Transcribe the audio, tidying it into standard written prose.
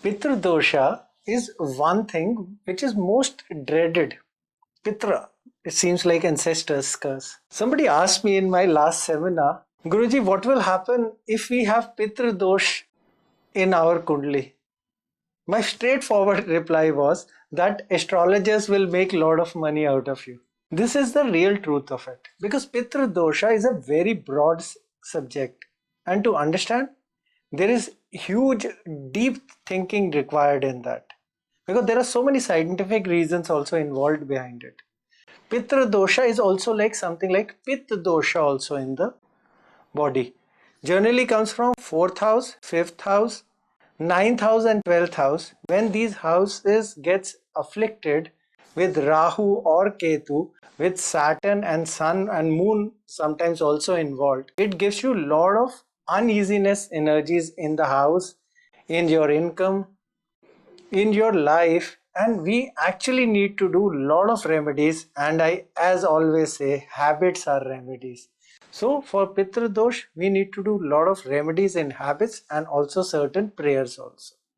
Pitrudosha is one thing which is most dreaded. Pitra. It seems like ancestors' curse. Somebody asked me in my last seminar, Guruji, what will happen if we have Pitrudosh in our Kundali? My straightforward reply was that astrologers will make a lot of money out of you. This is the real truth of it. Because Pitrudosha is a very broad subject. And to understand, there is huge, deep thinking required in that. Because there are so many scientific reasons also involved behind it. Pitra dosha is also like something like Pitta dosha also in the body. Generally comes from 4th house, 5th house, 9th house and 12th house. When these houses gets afflicted with Rahu or Ketu, with Saturn and Sun and Moon sometimes also involved, it gives you a lot of uneasiness energies in the house, in your income, in your life, and we actually need to do a lot of remedies. And I, as always say, habits are remedies. So for Pitradosh, we need to do a lot of remedies in habits and also certain prayers also.